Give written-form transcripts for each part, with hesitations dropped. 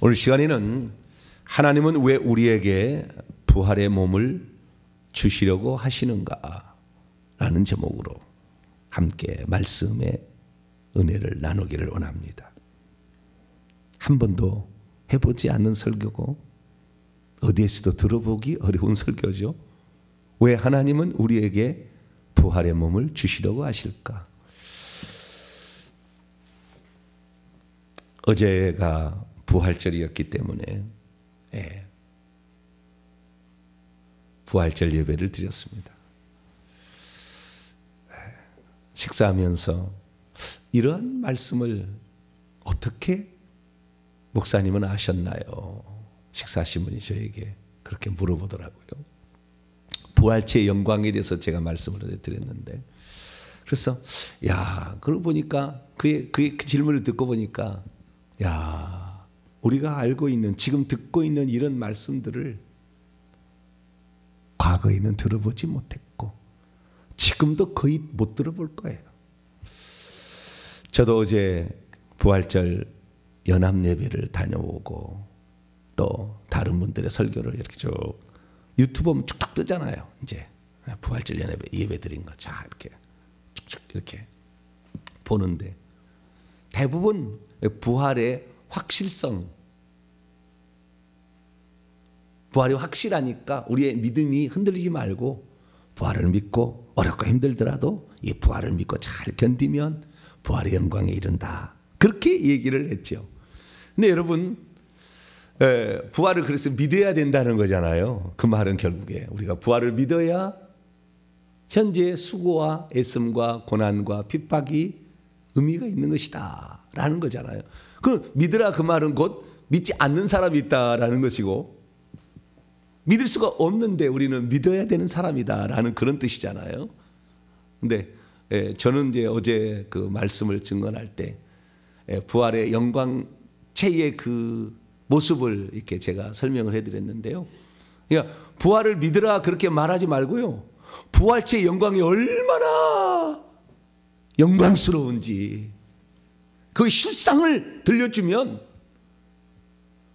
오늘 시간에는 하나님은 왜 우리에게 부활의 몸을 주시려고 하시는가 라는 제목으로 함께 말씀의 은혜를 나누기를 원합니다. 한 번도 해보지 않는 설교고 어디에서도 들어보기 어려운 설교죠. 왜 하나님은 우리에게 부활의 몸을 주시려고 하실까? 어제가 부활절이었기 때문에 부활절 예배를 드렸습니다. 식사하면서 이러한 말씀을 어떻게 목사님은 아셨나요? 식사하신 분이 저에게 그렇게 물어보더라고요. 부활체의 영광에 대해서 제가 말씀을 드렸는데, 그래서 그러고 보니까 그 질문을 듣고 보니까 우리가 알고 있는, 지금 듣고 있는 이런 말씀들을 과거에는 들어보지 못했고 지금도 거의 못 들어볼 거예요. 저도 어제 부활절 연합 예배를 다녀오고 또 다른 분들의 설교를 이렇게 쭉 유튜브 보면 쭉쭉 뜨잖아요. 이제 부활절 연합 예배 드린 거 자 이렇게 쭉쭉 이렇게 보는데 대부분 부활의 확실성, 부활이 확실하니까 우리의 믿음이 흔들리지 말고 부활을 믿고 어렵고 힘들더라도 이 부활을 믿고 잘 견디면 부활의 영광에 이른다. 그렇게 얘기를 했죠. 근데 여러분, 부활을 그래서 믿어야 된다는 거잖아요. 그 말은 결국에 우리가 부활을 믿어야 현재의 수고와 애씀과 고난과 핍박이 의미가 있는 것이다 라는 거잖아요. 그럼 믿으라 그 말은 곧 믿지 않는 사람이 있다라는 것이고, 믿을 수가 없는데 우리는 믿어야 되는 사람이다 라는 그런 뜻이잖아요. 근데 저는 이제 어제 그 말씀을 증언할 때 부활의 영광체의 그 모습을 이렇게 제가 설명을 해드렸는데요. 그러니까 부활을 믿으라 그렇게 말하지 말고요, 부활체의 영광이 얼마나 영광스러운지 그 실상을 들려주면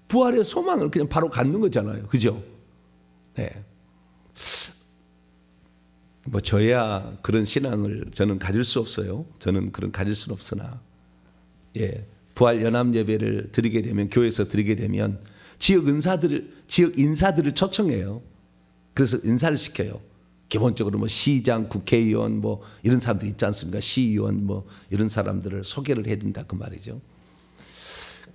부활의 소망을 그냥 바로 갖는 거잖아요. 그죠? 뭐 저야 그런 신앙을 저는 가질 수 없어요. 저는 그런 가질 수는 없으나 부활 연합 예배를 드리게 되면, 교회에서 드리게 되면 지역 인사들을 초청해요. 그래서 인사를 시켜요. 기본적으로 뭐 시장, 국회의원 뭐 이런 사람들 있지 않습니까? 시의원 뭐 이런 사람들을 소개를 해야 된다 그 말이죠.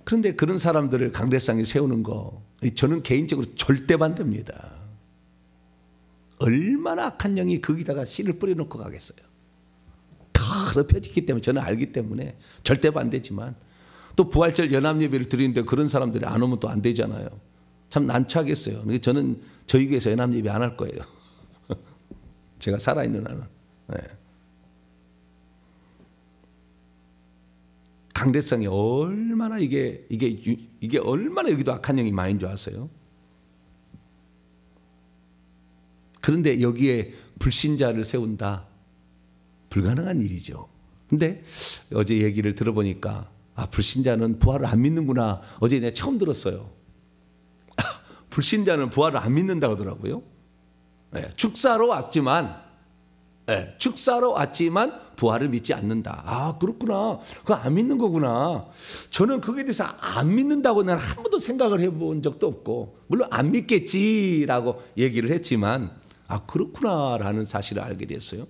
그런데 그런 사람들을 강대상에 세우는 거 저는 개인적으로 절대 반대입니다. 얼마나 악한 영이 거기다가 씨를 뿌려놓고 가겠어요. 더럽혀지기 때문에 저는 알기 때문에 절대 반대지만, 또 부활절 연합예배를 드리는데 그런 사람들이 안 오면 또 안 되잖아요. 참 난처하겠어요. 저는 저희 교회에서 연합예배 안 할 거예요. 제가 살아있는 한은. 강대성이 얼마나 이게 얼마나 여기도 악한 영이 많은 줄 아세요? 그런데 여기에 불신자를 세운다? 불가능한 일이죠. 근데 어제 얘기를 들어보니까 불신자는 부활을 안 믿는구나. 어제 내가 처음 들었어요. 불신자는 부활을 안 믿는다고 하더라고요. 축사로 왔지만 부활을 믿지 않는다. 그렇구나. 그거 안 믿는 거구나. 저는 거기에 대해서 안 믿는다고 난 한 번도 생각을 해본 적도 없고, 물론 안 믿겠지라고 얘기를 했지만 그렇구나라는 사실을 알게 됐어요.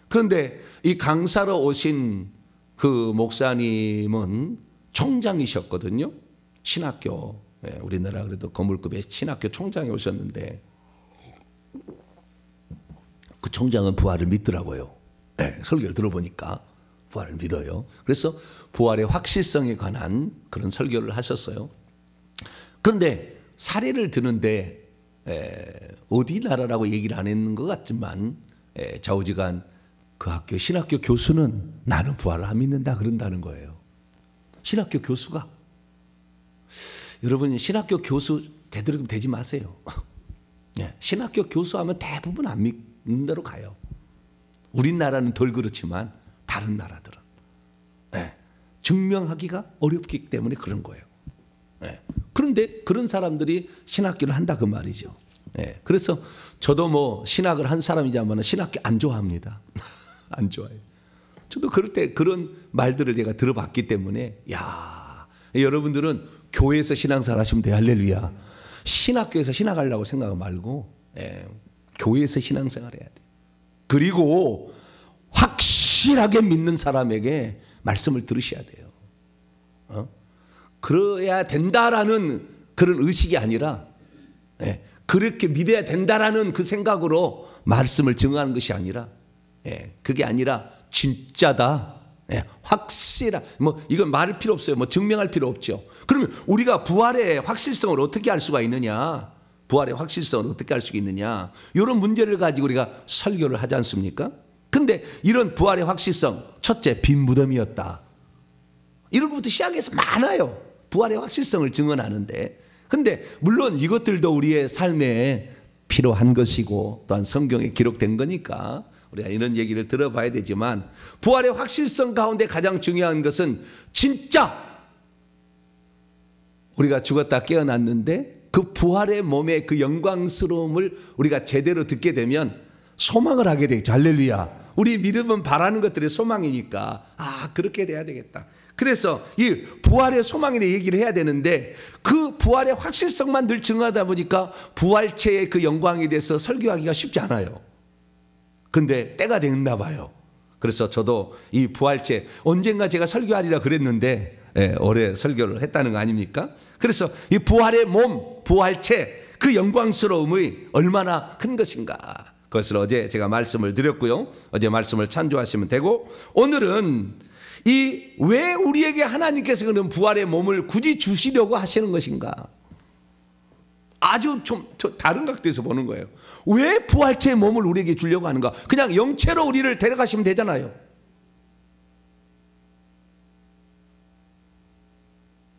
그런데 이 강사로 오신 그 목사님은 총장이셨거든요. 신학교, 우리나라 그래도 거물급의 신학교 총장이 오셨는데 그 총장은 부활을 믿더라고요. 설교를 들어보니까 부활을 믿어요. 그래서 부활의 확실성에 관한 그런 설교를 하셨어요. 그런데 사례를 드는데 어디 나라라고 얘기를 안 했는 것 같지만 좌우지간 그 학교 신학교 교수는 나는 부활을 안 믿는다 그런다는 거예요. 신학교 교수가. 여러분, 신학교 교수 되도록 되지 마세요. 신학교 교수하면 대부분 안 믿는 대로 가요. 우리나라는 덜 그렇지만 다른 나라들은 증명하기가 어렵기 때문에 그런 거예요. 그런 그런데 그런 사람들이 신학교를 한다 그 말이죠. 예. 그래서 저도 뭐 신학을 한 사람이자면 신학교 안 좋아합니다. 안 좋아해요. 저도 그럴 때 그런 말들을 제가 들어봤기 때문에 야, 여러분들은 교회에서 신앙생활 하시면 돼요. 할렐루야. 신학교에서 신학하려고 생각 말고 교회에서 신앙생활 해야 돼요. 그리고 확실하게 믿는 사람에게 말씀을 들으셔야 돼요. 그래야 된다라는 그런 의식이 아니라 그렇게 믿어야 된다라는 그 생각으로 말씀을 증언하는 것이 아니라 그게 아니라 진짜다. 확실한 뭐 이건 말할 필요 없어요. 뭐 증명할 필요 없죠. 그러면 우리가 부활의 확실성을 어떻게 알 수가 있느냐? 부활의 확실성을 어떻게 알 수 있느냐? 이런 문제를 가지고 우리가 설교를 하지 않습니까? 근데 이런 부활의 확실성, 첫째 빈 무덤이었다. 이런 것부터 시작해서 많아요. 부활의 확실성을 증언하는데. 근데 물론 이것들도 우리의 삶에 필요한 것이고 또한 성경에 기록된 거니까 우리가 이런 얘기를 들어봐야 되지만 부활의 확실성 가운데 가장 중요한 것은 진짜 우리가 죽었다 깨어났는데 그 부활의 몸의 그 영광스러움을 우리가 제대로 듣게 되면 소망을 하게 되겠죠. 할렐루야. 우리 믿음은 바라는 것들이 소망이니까 그렇게 돼야 되겠다. 그래서 이 부활의 소망에 대해 얘기를 해야 되는데 그 부활의 확실성만 늘 증언하다 보니까 부활체의 그 영광에 대해서 설교하기가 쉽지 않아요. 근데 때가 됐나 봐요. 그래서 저도 이 부활체 언젠가 제가 설교하리라 그랬는데 올해 설교를 했다는 거 아닙니까? 그래서 이 부활의 몸, 부활체 그 영광스러움이 얼마나 큰 것인가 그것을 어제 제가 말씀을 드렸고요. 어제 말씀을 참조하시면 되고 오늘은 이 왜 우리에게 하나님께서 그런 부활의 몸을 굳이 주시려고 하시는 것인가? 아주 좀 다른 각도에서 보는 거예요. 왜 부활체의 몸을 우리에게 주려고 하는가? 그냥 영체로 우리를 데려가시면 되잖아요.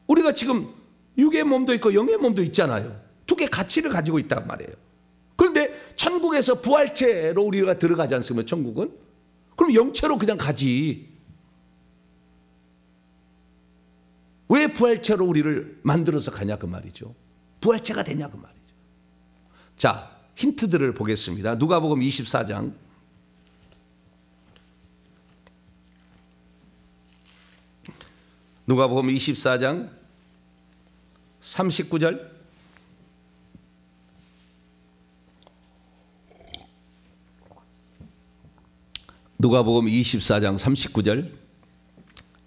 우리가 지금 육의 몸도 있고 영의 몸도 있잖아요. 두 개 가치를 가지고 있단 말이에요. 그런데 천국에서 부활체로 우리가 들어가지 않습니까? 천국은? 그럼 영체로 그냥 가지. 왜 부활체로 우리를 만들어서 가냐 그 말이죠. 부활체가 되냐 그 말이죠. 자, 힌트들을 보겠습니다. 누가복음 24장 누가복음 24장 39절 누가복음 24장 39절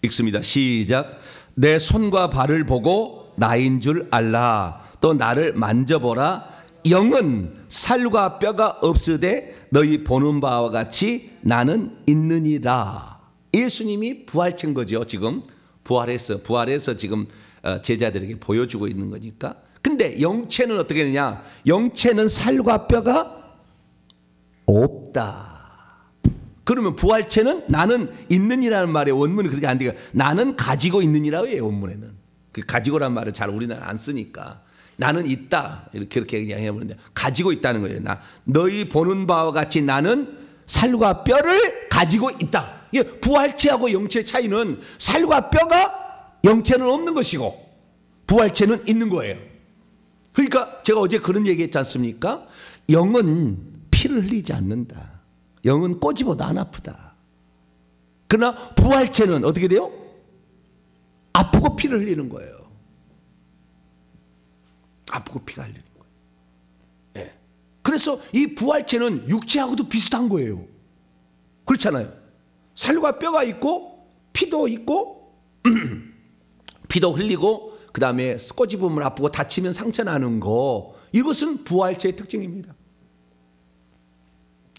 읽습니다. 시작. 내 손과 발을 보고 나인 줄 알라. 또 나를 만져보라. 영은 살과 뼈가 없으되 너희 보는 바와 같이 나는 있느니라. 예수님이 부활체인 거죠. 지금 부활해서 지금 제자들에게 보여주고 있는 거니까. 근데 영체는 어떻게 되냐? 영체는 살과 뼈가 없다. 그러면 부활체는 나는 있느니라는 말의 원문이 그렇게 안 돼요. 나는 가지고 있느니라고 해요. 원문에는. 그 가지고란 말을 잘 우리나라 안 쓰니까. 나는 있다. 그렇게 그냥 해버리는데 가지고 있다는 거예요. 너희 보는 바와 같이 나는 살과 뼈를 가지고 있다. 부활체하고 영체의 차이는 살과 뼈가 영체는 없는 것이고 부활체는 있는 거예요. 그러니까 제가 어제 그런 얘기했지 않습니까? 영은 피를 흘리지 않는다. 영은 꼬집어도 안 아프다. 그러나 부활체는 어떻게 돼요? 아프고 피를 흘리는 거예요. 아프고 피가 흘리는 거예요. 그래서 이 부활체는 육체하고도 비슷한 거예요. 그렇잖아요. 살과 뼈가 있고 피도 있고 피도 흘리고 그 다음에 꼬집으면 아프고 다치면 상처 나는 거, 이것은 부활체의 특징입니다.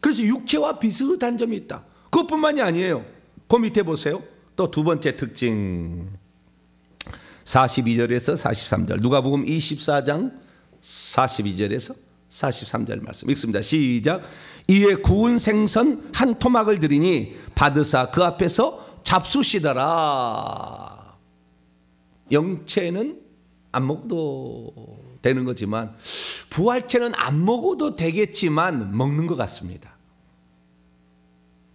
그래서 육체와 비슷한 점이 있다. 그것뿐만이 아니에요. 그 밑에 보세요. 또 두 번째 특징 42절에서 43절 누가복음 24장 42절에서 43절 말씀 읽습니다. 시작. 이에 구운 생선 한 토막을 드리니 받으사 그 앞에서 잡수시더라. 영체는 안 먹어도 되는 거지만 부활체는 안 먹어도 되겠지만 먹는 것 같습니다.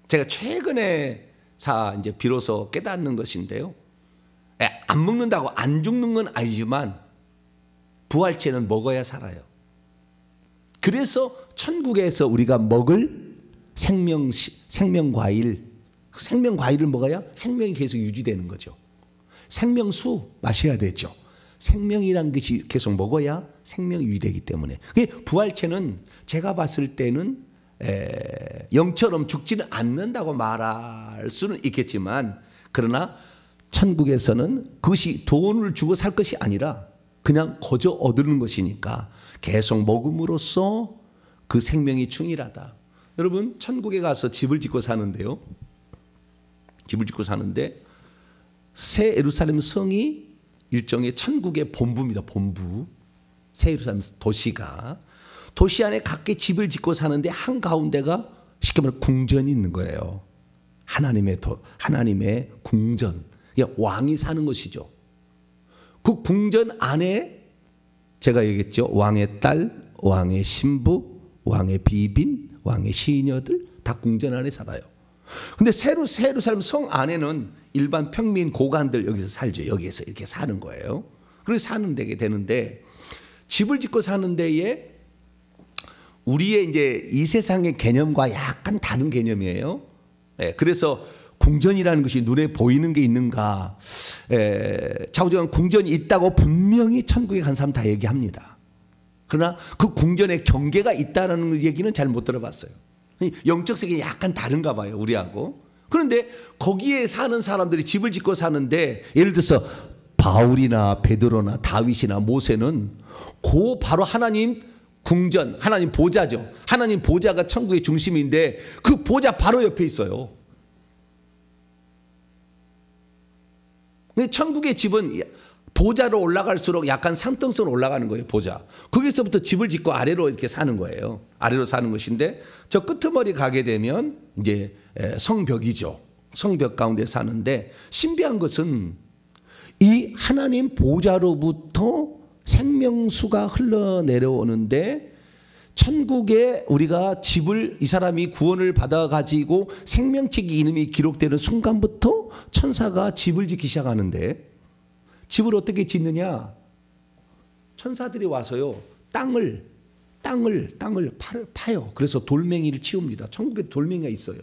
제가 최근에 이제 비로소 깨닫는 것인데요. 안 먹는다고 안 죽는 건 아니지만 부활체는 먹어야 살아요. 그래서 천국에서 우리가 먹을 생명과일, 생명과일을 먹어야 생명이 계속 유지되는 거죠. 생명수 마셔야 되죠. 생명이란 것이 계속 먹어야 생명이 유지되기 때문에. 부활체는 제가 봤을 때는 영처럼 죽지는 않는다고 말할 수는 있겠지만, 그러나 천국에서는 그것이 돈을 주고 살 것이 아니라 그냥 거저 얻는 것이니까 계속 먹음으로써 그 생명이 충실하다. 여러분, 천국에 가서 집을 짓고 사는데요, 집을 짓고 사는데 새 예루살렘 성이 일종의 천국의 본부입니다. 본부. 새 예루살렘 도시 안에 각기 집을 짓고 사는데 한가운데가 쉽게 말하면 궁전이 있는 거예요. 하나님의 궁전. 왕이 사는 것이죠. 그 궁전 안에 제가 얘기했죠. 왕의 딸, 왕의 신부, 왕의 비빈, 왕의 시녀들 다 궁전 안에 살아요. 근데 새 예루살렘 성 안에는 일반 평민 고관들 여기서 살죠. 여기에서 이렇게 사는 거예요. 그래서 사는 데게 되는데, 집을 짓고 사는 데에 우리의 이제 이 세상의 개념과 약간 다른 개념이에요. 그래서 궁전이라는 것이 눈에 보이는 게 있는가? 좌우지간 궁전이 있다고 분명히 천국에 간 사람 다 얘기합니다. 그러나 그 궁전에 경계가 있다는 얘기는 잘 못 들어봤어요. 영적 세계가 약간 다른가 봐요, 우리하고. 그런데 거기에 사는 사람들이 집을 짓고 사는데, 예를 들어서 바울이나 베드로나 다윗이나 모세는 바로 하나님 궁전, 하나님 보좌죠. 하나님 보좌가 천국의 중심인데 그 보좌 바로 옆에 있어요. 근데 천국의 집은 보좌로 올라갈수록 약간 산등성으로 올라가는 거예요. 보좌. 거기서부터 집을 짓고 아래로 이렇게 사는 거예요. 아래로 사는 것인데, 저 끄트머리 가게 되면 이제 성벽이죠. 성벽 가운데 사는데, 신비한 것은 이 하나님 보좌로부터 생명수가 흘러내려오는데, 천국에 우리가 집을, 이 사람이 구원을 받아가지고 생명책 이름이 기록되는 순간부터 천사가 집을 짓기 시작하는데, 집을 어떻게 짓느냐? 천사들이 와서요, 땅을 파요. 그래서 돌멩이를 치웁니다. 천국에 돌멩이가 있어요.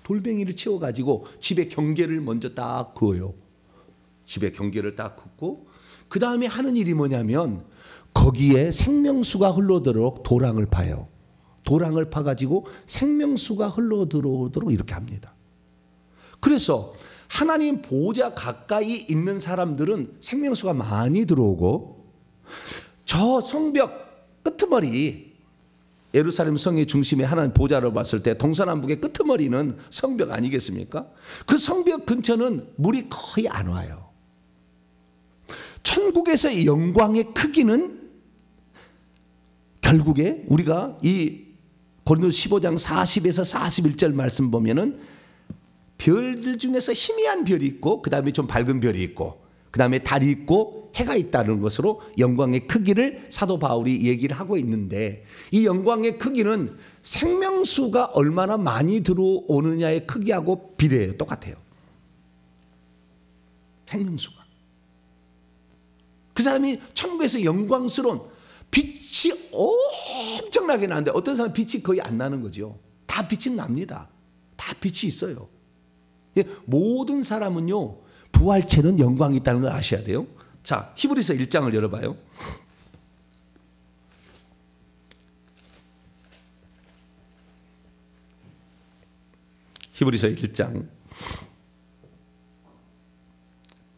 돌멩이를 치워가지고 집의 경계를 먼저 딱 그어요. 집의 경계를 딱 긋고, 그 다음에 하는 일이 뭐냐면 거기에 생명수가 흘러들어오도록 도랑을 파요. 도랑을 파가지고 생명수가 흘러들어오도록 이렇게 합니다. 그래서 하나님 보좌 가까이 있는 사람들은 생명수가 많이 들어오고, 저 성벽 끄트머리, 예루살렘 성의 중심에 하나님 보좌로 봤을 때 동서남북의 끄트머리는 성벽 아니겠습니까? 그 성벽 근처는 물이 거의 안 와요. 천국에서의 영광의 크기는 결국에 우리가 이 고린도서 15장 40에서 41절 말씀 보면은 별들 중에서 희미한 별이 있고, 그 다음에 좀 밝은 별이 있고, 그 다음에 달이 있고 해가 있다는 것으로 영광의 크기를 사도 바울이 얘기를 하고 있는데, 이 영광의 크기는 생명수가 얼마나 많이 들어오느냐의 크기하고 비례해요. 똑같아요. 생명수가. 그 사람이 천국에서 영광스러운 빛이 엄청나게 나는데, 어떤 사람은 빛이 거의 안 나는 거죠. 다 빛이 납니다. 다 빛이 있어요. 모든 사람은요, 부활체는 영광이 있다는 걸 아셔야 돼요. 자, 히브리서 1장을 열어봐요. 히브리서 1장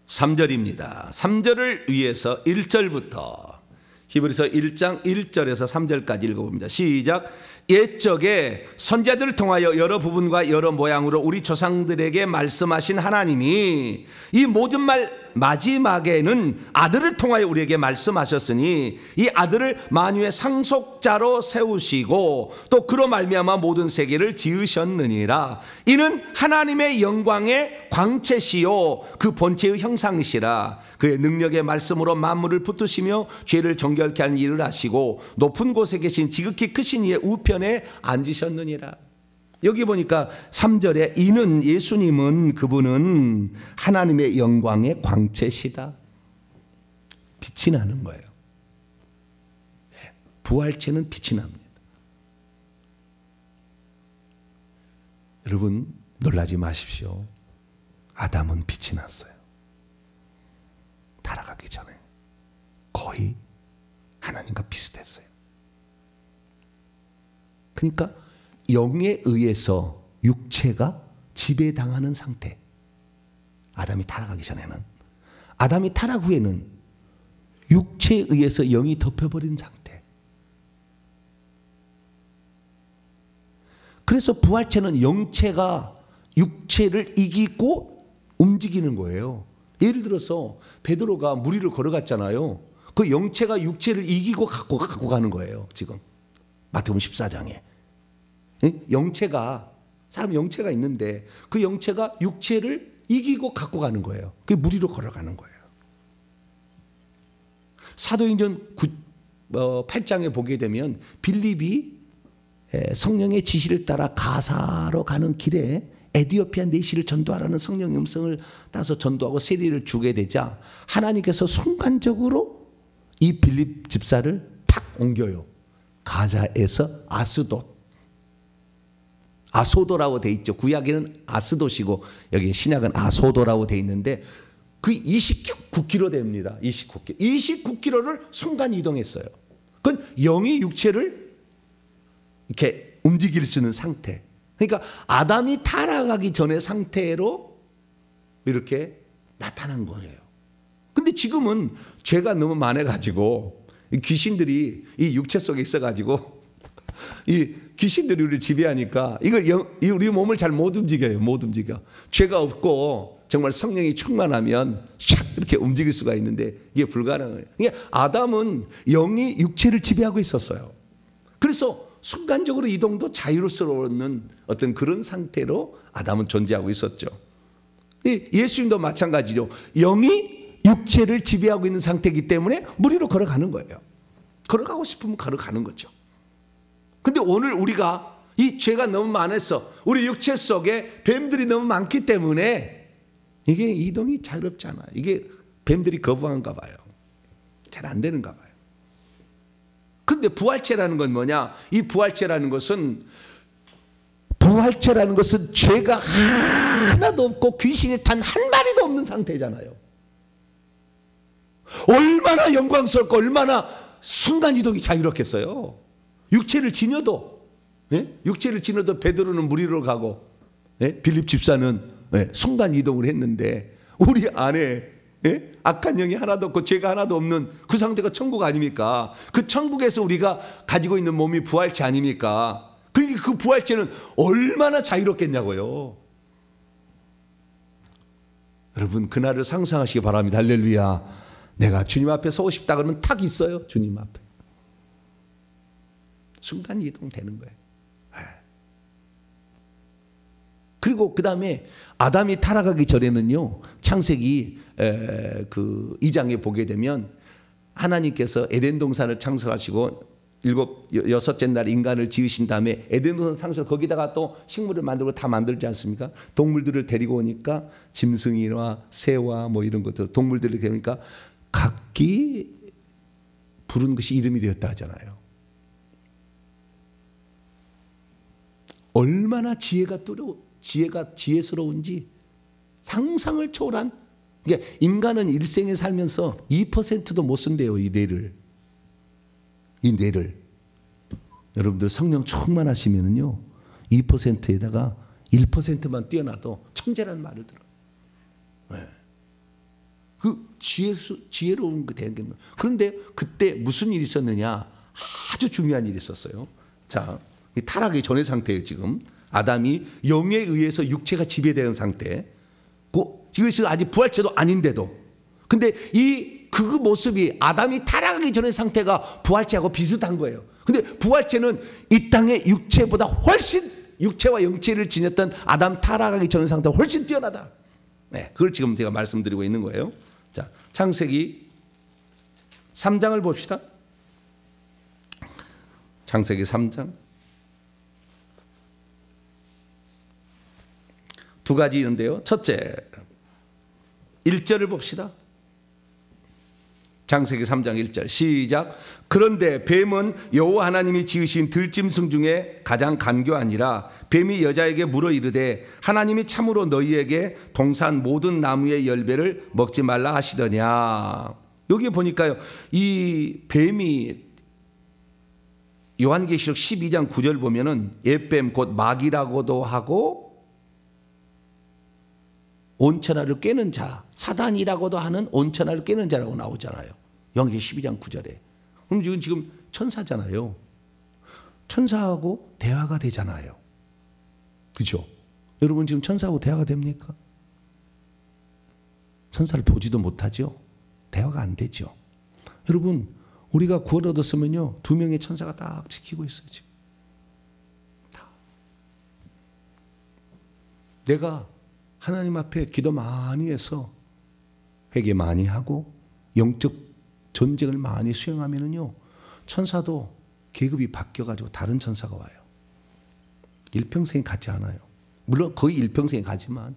3절입니다. 3절을 위해서 1절부터 히브리서 1장 1절에서 3절까지 읽어봅니다. 시작. 옛적에 선지자들을 통하여 여러 부분과 여러 모양으로 우리 조상들에게 말씀하신 하나님이 이 모든 말 마지막에는 아들을 통하여 우리에게 말씀하셨으니, 이 아들을 만유의 상속자로 세우시고 또 그로 말미암아 모든 세계를 지으셨느니라. 이는 하나님의 영광의 광채시요 그 본체의 형상이시라. 그의 능력의 말씀으로 만물을 붙드시며 죄를 정결케 하는 일을 하시고 높은 곳에 계신 지극히 크신 이의 우편에 앉으셨느니라. 여기 보니까 3절에 이는 예수님은, 그분은 하나님의 영광의 광채시다. 빛이 나는 거예요. 부활체는 빛이 납니다. 여러분 놀라지 마십시오. 아담은 빛이 났어요. 타락하기 전에 거의 하나님과 비슷했어요. 그러니까 영에 의해서 육체가 지배당하는 상태. 아담이 타락하기 전에는. 아담이 타락 후에는 육체에 의해서 영이 덮여버린 상태. 그래서 부활체는 영체가 육체를 이기고 움직이는 거예요. 예를 들어서 베드로가 물 위를 걸어갔잖아요. 그 영체가 육체를 이기고 갖고 가는 거예요. 지금 마태복음 14장에 영체가, 사람 영체가 있는데 그 영체가 육체를 이기고 갖고 가는 거예요. 그게 물 위로 걸어가는 거예요. 사도행전 8장에 보게 되면 빌립이 성령의 지시를 따라 가사로 가는 길에 에디오피아 내시를 전도하라는 성령의 음성을 따라서 전도하고 세례를 주게 되자 하나님께서 순간적으로 이 빌립 집사를 탁 옮겨요. 가자에서 아소도라고 돼 있죠. 구약에는 아스돗이고 여기 신약은 아소도라고 돼 있는데 그 29km 됩니다. 29km. 29km를 순간 이동했어요. 그건 영이 육체를 이렇게 움직일 수 있는 상태. 그러니까 아담이 타락하기 전의 상태로 이렇게 나타난 거예요. 근데 지금은 죄가 너무 많아가지고 귀신들이 이 육체 속에 있어가지고 이 귀신들이 우리를 지배하니까 이걸 우리 몸을 잘 못 움직여요. 못 움직여. 죄가 없고 정말 성령이 충만하면 샥 이렇게 움직일 수가 있는데 이게 불가능해요. 그러니까 아담은 영이 육체를 지배하고 있었어요. 그래서 순간적으로 이동도 자유스러운 어떤 그런 상태로 아담은 존재하고 있었죠. 예수님도 마찬가지로 영이 육체를 지배하고 있는 상태이기 때문에 물 위로 걸어가는 거예요. 걸어가고 싶으면 걸어가는 거죠. 근데 오늘 우리가 이 죄가 너무 많아서 우리 육체 속에 뱀들이 너무 많기 때문에 이게 이동이 자유롭지 않아요. 이게 뱀들이 거부한가 봐요. 잘 안 되는가 봐요. 근데 부활체라는 건 뭐냐? 이 부활체라는 것은 죄가 하나도 없고 귀신이 단 한 마리도 없는 상태잖아요. 얼마나 영광스럽고 얼마나 순간이동이 자유롭겠어요. 육체를 지녀도 베드로는 물 위로 가고 빌립 집사는 순간이동을 했는데 우리 안에 악한 영이 하나도 없고 죄가 하나도 없는 그 상태가 천국 아닙니까? 그 천국에서 우리가 가지고 있는 몸이 부활체 아닙니까? 그러니까 그 부활체는 얼마나 자유롭겠냐고요. 여러분 그날을 상상하시기 바랍니다. 할렐루야. 내가 주님 앞에 서고 싶다 그러면 탁 있어요. 주님 앞에. 순간 이동되는 거예요. 그리고 그 다음에 아담이 타락하기 전에는요, 창세기 그 2장에 보게 되면 하나님께서 에덴 동산을 창설하시고 여섯째 날 인간을 지으신 다음에 에덴 동산 창설 거기다가 또 식물을 만들고 다 만들지 않습니까? 동물들을 데리고 오니까 짐승이와 새와 뭐 이런 것들 동물들을 데리니까 각기 부른 것이 이름이 되었다 하잖아요. 얼마나 지혜스러운지 상상을 초월한. 그러니까 인간은 일생에 살면서 2%도 못 쓴대요. 이 뇌를. 여러분들 성령 충만하시면은요 2%에다가 1%만 뛰어나도 천재라는 말을 들어요. 네. 그 지혜로운 게 되는 게 그런데 그때 무슨 일이 있었느냐? 아주 중요한 일이 있었어요. 자, 타락이 전의 상태예요. 지금 아담이 영에 의해서 육체가 지배되는 상태. 이것이 아직 부활체도 아닌데도. 근데 그 모습이 아담이 타락하기 전의 상태가 부활체하고 비슷한 거예요. 근데 부활체는 이 땅의 육체보다 훨씬 육체와 영체를 지녔던 아담 타락하기 전의 상태가 훨씬 뛰어나다. 네, 그걸 지금 제가 말씀드리고 있는 거예요. 자, 창세기 3장을 봅시다. 창세기 3장. 두 가지 있는데요. 첫째, 1절을 봅시다. 창세기 3장 1절 시작. 그런데 뱀은 여호와 하나님이 지으신 들짐승 중에 가장 간교하니라. 뱀이 여자에게 물어 이르되 하나님이 참으로 너희에게 동산 모든 나무의 열매를 먹지 말라 하시더냐. 여기 보니까요, 이 뱀이 요한계시록 12장 9절 보면은 옛뱀 곧 마귀라고도 하고 온천하를 꿰는 자, 사단이라고도 하는 온천하를 꿰는 자라고 나오잖아요. 요한계시록 12장 9절에. 그럼 이건 지금 천사잖아요. 천사하고 대화가 되잖아요. 그렇죠? 여러분 지금 천사하고 대화가 됩니까? 천사를 보지도 못하죠. 대화가 안 되죠. 여러분 우리가 구원 얻었으면요, 2명의 천사가 딱 지키고 있어요. 지금. 내가 하나님 앞에 기도 많이 해서 회개 많이 하고 영적 전쟁을 많이 수행하면은요, 천사도 계급이 바뀌어가지고 다른 천사가 와요. 일평생에 가지 않아요. 물론 거의 일평생에 가지만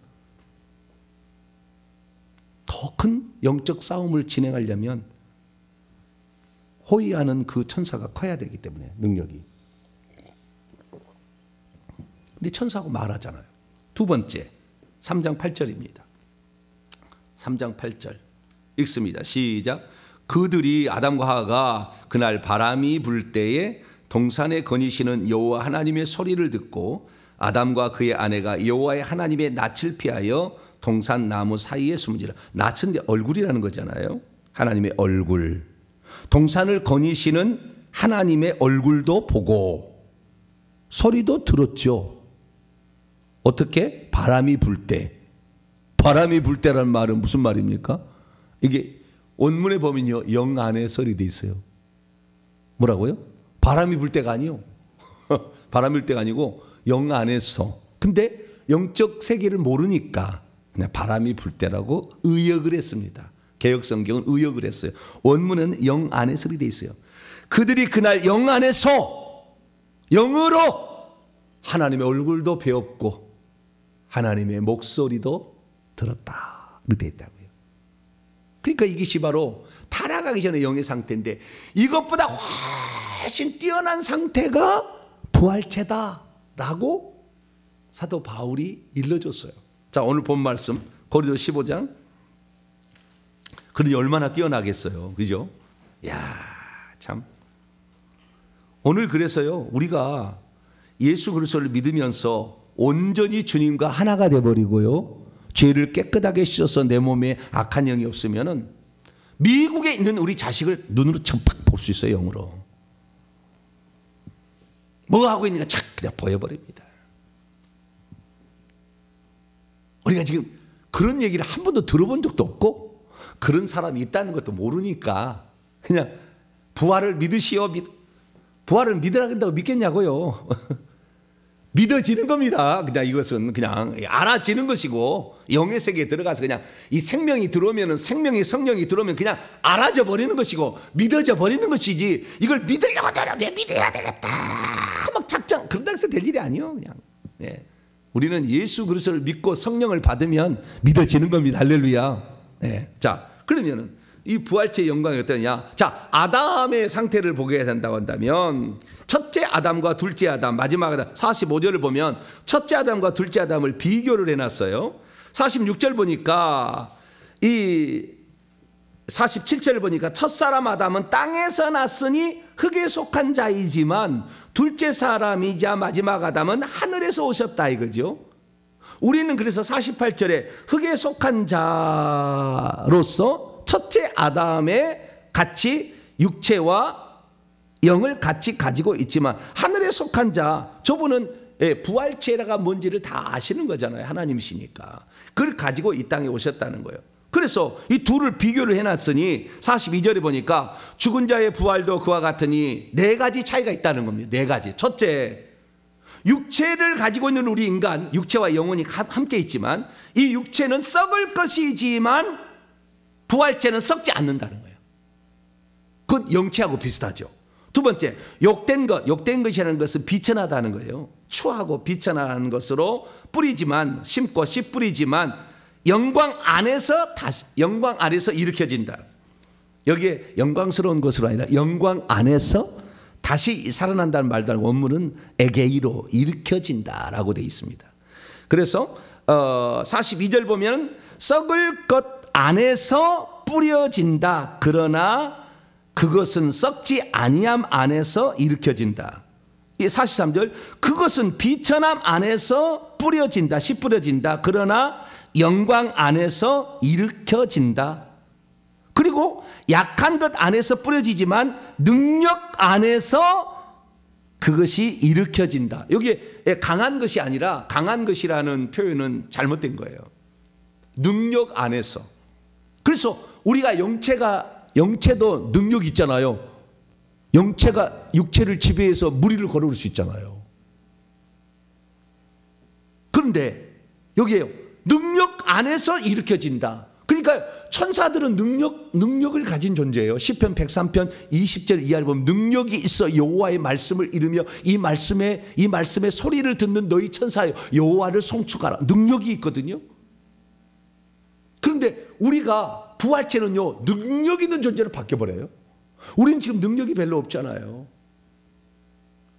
더 큰 영적 싸움을 진행하려면 호위하는 그 천사가 커야 되기 때문에 능력이. 근데 천사하고 말하잖아요. 두 번째 3장 8절입니다. 3장 8절 읽습니다. 시작. 그들이 아담과 하와가 그날 바람이 불 때에 동산에 거니시는 여호와 하나님의 소리를 듣고 아담과 그의 아내가 여호와의 하나님의 낯을 피하여 동산 나무 사이에 숨지라. 낯은 얼굴이라는 거잖아요. 하나님의 얼굴. 동산을 거니시는 하나님의 얼굴도 보고 소리도 들었죠. 어떻게? 바람이 불 때. 바람이 불 때라는 말은 무슨 말입니까? 이게 원문에 보면요, 영 안에 소리 돼 있어요. 뭐라고요? 바람이 불 때가 아니요. 바람이 불 때가 아니고 영 안에서. 근데 영적 세계를 모르니까 그냥 바람이 불 때라고 의역을 했습니다. 개역성경은 의역을 했어요. 원문은 영 안에 소리 돼 있어요. 그들이 그날 영 안에서 영으로 하나님의 얼굴도 배웠고 하나님의 목소리도 들었다. 이렇게 있다고요. 그러니까 이것이 바로 타락하기 전에 영의 상태인데 이것보다 훨씬 뛰어난 상태가 부활체다라고 사도 바울이 일러줬어요. 자, 오늘 본 말씀 고린도 15장. 그러니 얼마나 뛰어나겠어요. 그죠? 야, 참. 오늘 그래서요, 우리가 예수 그리스도를 믿으면서 온전히 주님과 하나가 되어버리고요, 죄를 깨끗하게 씻어서 내 몸에 악한 영이 없으면은 미국에 있는 우리 자식을 눈으로 척팍 볼 수 있어요. 영으로. 뭐 하고 있는가 착 그냥 보여버립니다. 우리가 지금 그런 얘기를 한 번도 들어본 적도 없고 그런 사람이 있다는 것도 모르니까 그냥 부활을 믿으시오. 부활을 믿으라 한다고 믿겠냐고요. 믿어지는 겁니다. 그냥 이것은 그냥 알아지는 것이고 영의 세계에 들어가서 그냥 이 생명이 들어오면은 생명의 성령이 들어오면 그냥 알아져 버리는 것이고 믿어져 버리는 것이지 이걸 믿으려고 노력해 믿어야 되겠다 막 작정 그런다고 해서 될 일이 아니요. 그냥 예. 우리는 예수 그리스도를 믿고 성령을 받으면 믿어지는 겁니다. 할렐루야. 예. 자, 그러면은 이 부활체의 영광이 어떠냐? 자, 아담의 상태를 보게 된다고 한다면 첫째 아담과 둘째 아담, 마지막 아담 45절을 보면 첫째 아담과 둘째 아담을 비교를 해놨어요. 46절 보니까 이 47절 보니까 첫사람 아담은 땅에서 났으니 흙에 속한 자이지만 둘째 사람이자 마지막 아담은 하늘에서 오셨다 이거죠. 우리는 그래서 48절에 흙에 속한 자로서 첫째 아담의 같이 육체와 영을 같이 가지고 있지만 하늘에 속한 자, 저분은 부활체가 뭔지를 다 아시는 거잖아요. 하나님이시니까. 그걸 가지고 이 땅에 오셨다는 거예요. 그래서 이 둘을 비교를 해놨으니 42절에 보니까 죽은 자의 부활도 그와 같으니 네 가지 차이가 있다는 겁니다. 네 가지. 첫째, 육체를 가지고 있는 우리 인간, 육체와 영혼이 함께 있지만 이 육체는 썩을 것이지만 부활체는 썩지 않는다는 거예요. 그 영체하고 비슷하죠. 두 번째, 욕된 것이라는 것은 비천하다는 거예요. 추하고 비천한 것으로 뿌리지만 심고 씨 뿌리지만 영광 안에서 일으켜진다. 여기에 영광스러운 것으로 아니라 영광 안에서 다시 살아난다는 말도 아니고 원문은 에게이로 일으켜진다라고 되어 있습니다. 그래서 42절 보면 썩을 것 안에서 뿌려진다. 그러나 그것은 썩지 아니함 안에서 일으켜진다. 43절 그것은 비천함 안에서 뿌려진다. 씨 뿌려진다. 그러나 영광 안에서 일으켜진다. 그리고 약한 것 안에서 뿌려지지만 능력 안에서 그것이 일으켜진다. 여기에 강한 것이 아니라 강한 것이라는 표현은 잘못된 거예요. 능력 안에서. 그래서 우리가 영체도 능력이 있잖아요. 영체가 육체를 지배해서 무리를 걸어올 수 있잖아요. 그런데 여기에요. 능력 안에서 일으켜진다. 그러니까 천사들은 능력을 가진 존재예요. 시편 103편 20절 이하를 보면 능력이 있어 여호와의 말씀을 이루며 이 말씀의 소리를 듣는 너희 천사여 여호와를 송축하라. 능력이 있거든요. 그런데 우리가 부활체는요 능력 있는 존재로 바뀌어버려요. 우리는 지금 능력이 별로 없잖아요.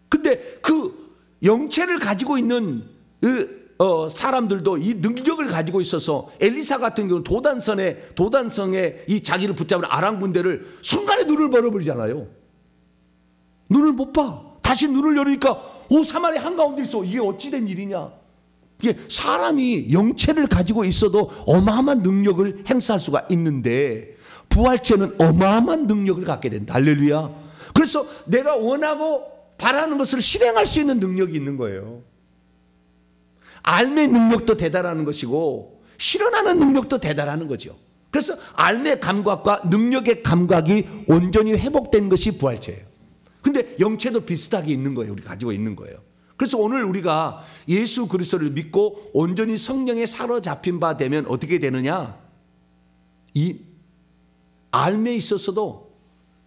근데 그 영체를 가지고 있는 사람들도 이 능력을 가지고 있어서 엘리사 같은 경우는 도단성에 이 자기를 붙잡은 아람 군대를 순간에 눈을 벌어버리잖아요. 눈을 못 봐. 다시 눈을 열으니까 사마리 한가운데 있어. 이게 어찌된 일이냐. 이게 사람이 영체를 가지고 있어도 어마어마한 능력을 행사할 수가 있는데 부활체는 어마어마한 능력을 갖게 된다. 할렐루야. 그래서 내가 원하고 바라는 것을 실행할 수 있는 능력이 있는 거예요. 알매의 능력도 대단한 것이고 실현하는 능력도 대단한 거죠. 그래서 알매의 감각과 능력의 감각이 온전히 회복된 것이 부활체예요. 근데 영체도 비슷하게 있는 거예요. 우리 가지고 있는 거예요. 그래서 오늘 우리가 예수 그리스도를 믿고 온전히 성령에 사로잡힌 바 되면 어떻게 되느냐? 이 알매에 있어서도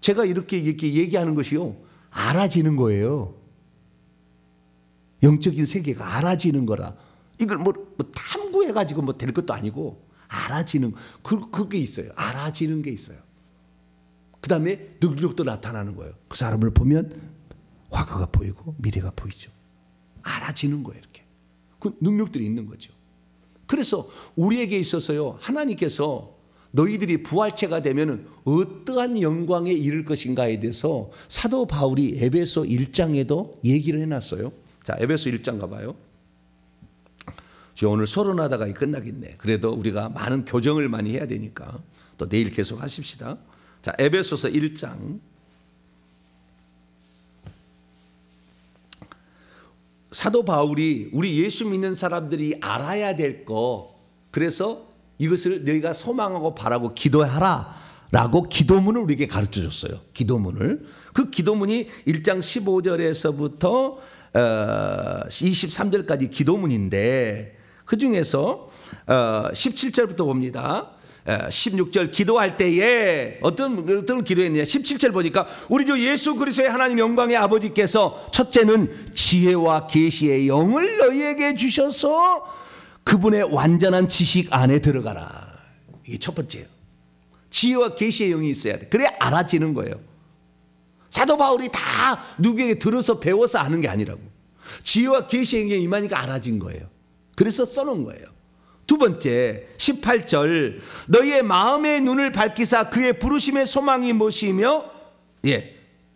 제가 이렇게 얘기하는 것이요 알아지는 거예요. 영적인 세계가 알아지는 거라. 이걸 뭐 탐구해가지고 될 것도 아니고 알아지는 그게 있어요. 알아지는 게 있어요. 그 다음에 능력도 나타나는 거예요. 그 사람을 보면 과거가 보이고 미래가 보이죠. 알아지는 거예요. 이렇게 그 능력들이 있는 거죠. 그래서 우리에게 있어서요 하나님께서 너희들이 부활체가 되면 어떠한 영광에 이를 것인가에 대해서 사도 바울이 에베소 1장에도 얘기를 해놨어요. 자, 에베소 1장 가봐요. 오늘 서론하다가 끝나겠네. 그래도 우리가 많은 교정을 많이 해야 되니까 또 내일 계속 하십시다. 자, 에베소서 1장. 사도 바울이 우리 예수 믿는 사람들이 알아야 될 거, 그래서 이것을 너희가 소망하고 바라고 기도하라 라고 기도문을 우리에게 가르쳐 줬어요. 기도문을. 그 기도문이 1장 15절에서부터 23절까지 기도문인데 그 중에서 17절부터 봅니다. 16절 기도할 때에 어떤 기도했느냐. 17절 보니까 우리 주 예수 그리스도의 하나님 영광의 아버지께서 첫째는 지혜와 계시의 영을 너희에게 주셔서 그분의 완전한 지식 안에 들어가라. 이게 첫 번째예요. 지혜와 계시의 영이 있어야 돼. 그래야 알아지는 거예요. 사도 바울이 다 누구에게 들어서 배워서 아는 게 아니라고. 지혜와 계시의 영이 임하니까 알아진 거예요. 그래서 써놓은 거예요. 두 번째 18절 너희의 마음의 눈을 밝히사 그의 부르심의 소망이 무엇이며,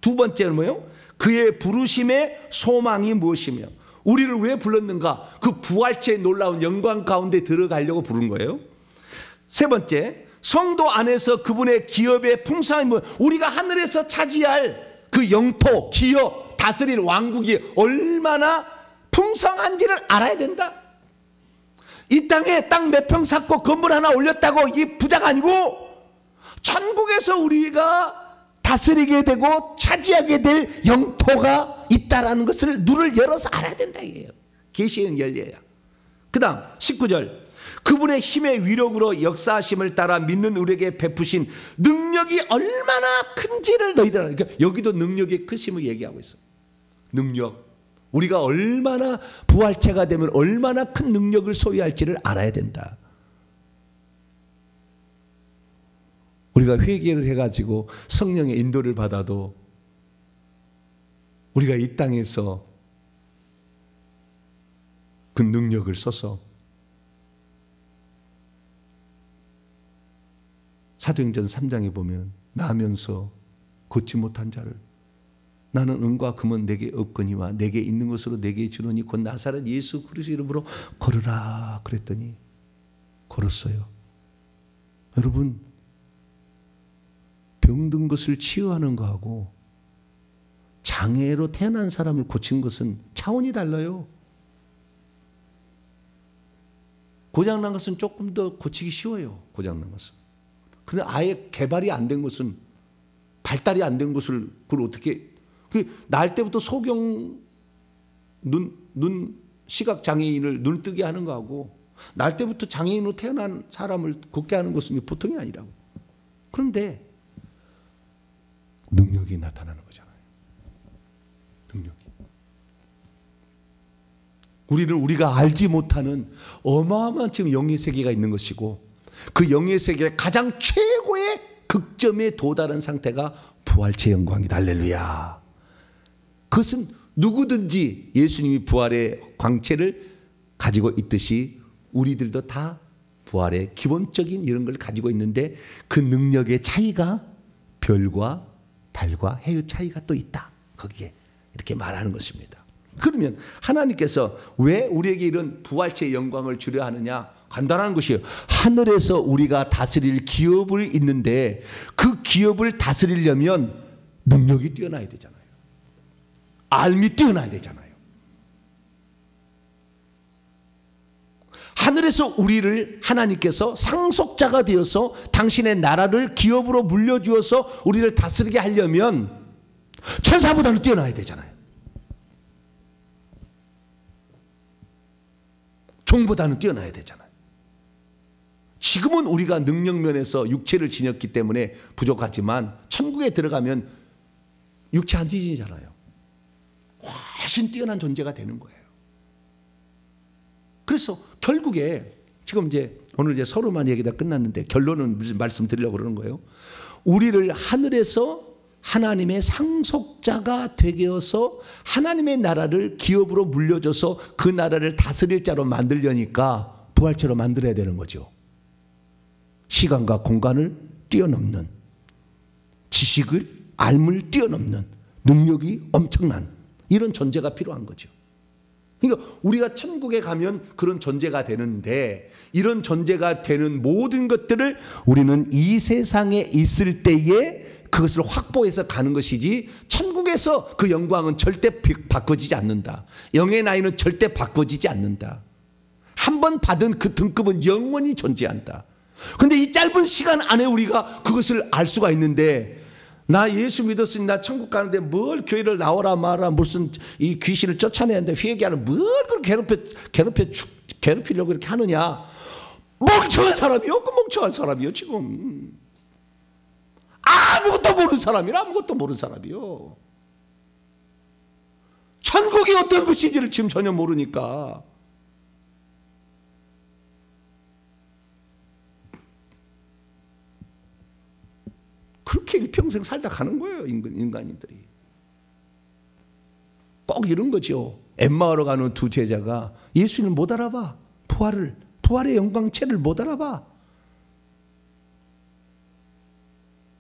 두 번째는 뭐예요? 그의 부르심의 소망이 무엇이며. 우리를 왜 불렀는가? 그 부활체의 놀라운 영광 가운데 들어가려고 부른 거예요. 세 번째 성도 안에서 그분의 기업의 풍성함이 뭐, 우리가 하늘에서 차지할 그 영토, 기업, 다스릴 왕국이 얼마나 풍성한지를 알아야 된다. 이 땅에 땅 몇 평 샀고 건물 하나 올렸다고 이게 부자가 아니고 천국에서 우리가 다스리게 되고 차지하게 될 영토가 있다라는 것을 눈을 열어서 알아야 된다 이게요. 계시는 열려야. 그 다음 19절 그분의 힘의 위력으로 역사하심을 따라 믿는 우리에게 베푸신 능력이 얼마나 큰지를 너희들 알아. 그러니까 여기도 능력의 크심을 얘기하고 있어. 능력. 우리가 얼마나 부활체가 되면 얼마나 큰 능력을 소유할지를 알아야 된다. 우리가 회개를 해가지고 성령의 인도를 받아도 우리가 이 땅에서 그 능력을 써서 사도행전 3장에 보면 나면서 걷지 못한 자를 나는 은과 금은 내게 없거니와 내게 있는 것으로 내게 주노니 곧 나사렛 예수 그리스도 이름으로 걸으라 그랬더니 걸었어요. 여러분, 병든 것을 치유하는 거하고 장애로 태어난 사람을 고친 것은 차원이 달라요. 고장난 것은 조금 더 고치기 쉬워요. 고장난 것은. 그런데 아예 개발이 안 된 것은, 발달이 안 된 것을 그걸 어떻게, 날 때부터 소경 눈 시각 장애인을 눈 뜨게 하는 거하고 날 때부터 장애인으로 태어난 사람을 걷게 하는 것은 보통이 아니라고. 그런데 능력이 나타나는 거잖아요. 능력이. 우리는 우리가 알지 못하는 어마어마한 지금 영의 세계가 있는 것이고 그 영의 세계의 가장 최고의 극점에 도달한 상태가 부활체 영광이다. 할렐루야. 그것은 누구든지 예수님이 부활의 광채를 가지고 있듯이 우리들도 다 부활의 기본적인 이런 걸 가지고 있는데 그 능력의 차이가 별과 달과 해의 차이가 또 있다. 거기에 이렇게 말하는 것입니다. 그러면 하나님께서 왜 우리에게 이런 부활체의 영광을 주려 하느냐? 간단한 것이에요. 하늘에서 우리가 다스릴 기업을 있는데 그 기업을 다스리려면 능력이 뛰어나야 되잖아요. 알미 뛰어나야 되잖아요. 하늘에서 우리를 하나님께서 상속자가 되어서 당신의 나라를 기업으로 물려주어서 우리를 다스리게 하려면 천사보다는 뛰어나야 되잖아요. 종보다는 뛰어나야 되잖아요. 지금은 우리가 능력면에서 육체를 지녔기 때문에 부족하지만 천국에 들어가면 육체 안 지니잖아요. 훨씬 뛰어난 존재가 되는 거예요. 그래서 결국에 지금 이제 오늘 이제 서로만 얘기가 끝났는데 결론은 무슨 말씀드리려고 그러는 거예요. 우리를 하늘에서 하나님의 상속자가 되게 해서 하나님의 나라를 기업으로 물려줘서 그 나라를 다스릴 자로 만들려니까 부활체로 만들어야 되는 거죠. 시간과 공간을 뛰어넘는, 지식을 알물 뛰어넘는 능력이 엄청난 이런 존재가 필요한 거죠. 그러니까 우리가 천국에 가면 그런 존재가 되는데 이런 존재가 되는 모든 것들을 우리는 이 세상에 있을 때에 그것을 확보해서 가는 것이지 천국에서 그 영광은 절대 바꿔지지 않는다. 영의 나이는 절대 바꿔지지 않는다. 한 번 받은 그 등급은 영원히 존재한다. 그런데 이 짧은 시간 안에 우리가 그것을 알 수가 있는데 나 예수 믿었으니 나 천국 가는데 뭘 교회를 나오라 마라 무슨 이 귀신을 쫓아내는데 회개하는 뭘 그렇게 괴롭히려고 이렇게 하느냐. 멍청한 사람이요. 그 멍청한 사람이요. 지금 아무것도 모르는 사람이라 아무것도 모르는 사람이요. 천국이 어떤 것인지를 지금 전혀 모르니까. 그렇게 일평생 살다 가는 거예요. 인간인들이. 꼭 이런 거죠. 엠마오로 가는 두 제자가 예수님을 못 알아봐. 부활의 영광체를 못 알아봐.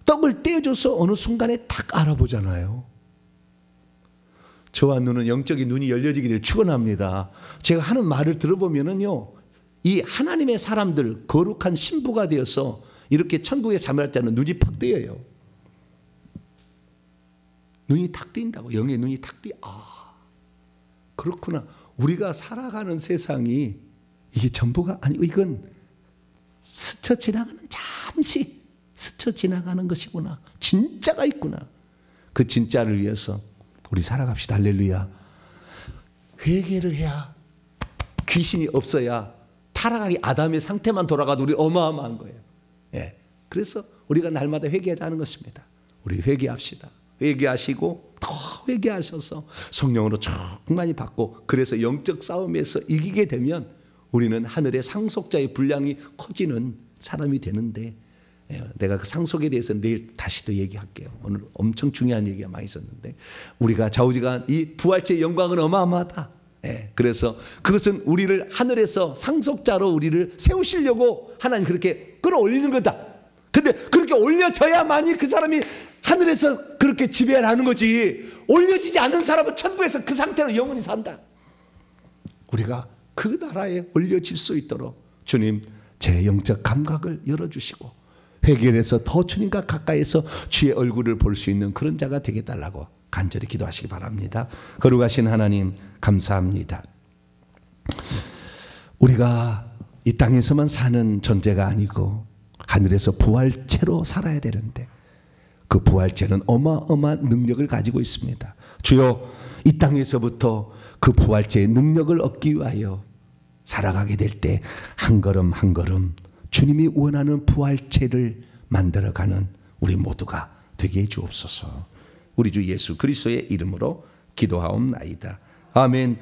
떡을 떼어줘서 어느 순간에 딱 알아보잖아요. 저와 눈은 영적인 눈이 열려지기를 축원합니다. 제가 하는 말을 들어보면은요, 이 하나님의 사람들 거룩한 신부가 되어서 이렇게 천국에 자멸할 때는 눈이 팍 뜨여요. 눈이 탁 뜨인다고. 영의 눈이 탁 뜨여. 아, 그렇구나. 우리가 살아가는 세상이 이게 전부가 아니고 이건 스쳐 지나가는, 잠시 스쳐 지나가는 것이구나. 진짜가 있구나. 그 진짜를 위해서 우리 살아갑시다. 할렐루야. 회개를 해야, 귀신이 없어야 타락하기 아담의 상태만 돌아가도 우리 어마어마한 거예요. 예. 그래서 우리가 날마다 회개하자는 것입니다. 우리 회개합시다. 회개하시고 더 회개하셔서 성령으로 충만히 받고, 그래서 영적 싸움에서 이기게 되면 우리는 하늘의 상속자의 분량이 커지는 사람이 되는데, 내가 그 상속에 대해서 내일 다시 더 얘기할게요. 오늘 엄청 중요한 얘기가 많이 있었는데 우리가 좌우지간 이 부활체의 영광은 어마어마하다. 그래서 그것은 우리를 하늘에서 상속자로 우리를 세우시려고 하나님 그렇게 끌어올리는 거다. 근데 그렇게 올려져야만이 그 사람이 하늘에서 그렇게 지배를 하는 거지, 올려지지 않는 사람은 천국에서 그 상태로 영원히 산다. 우리가 그 나라에 올려질 수 있도록 주님 제 영적 감각을 열어주시고 회개해서 더 주님과 가까이서 주의 얼굴을 볼 수 있는 그런 자가 되게 달라고 간절히 기도하시기 바랍니다. 거룩하신 하나님 감사합니다. 우리가 이 땅에서만 사는 존재가 아니고 하늘에서 부활체로 살아야 되는데 그 부활체는 어마어마한 능력을 가지고 있습니다. 주여, 이 땅에서부터 그 부활체의 능력을 얻기 위하여 살아가게 될 때 한 걸음 한 걸음 주님이 원하는 부활체를 만들어가는 우리 모두가 되게 해 주옵소서. 우리 주 예수 그리스도의 이름으로 기도하옵나이다. 아멘.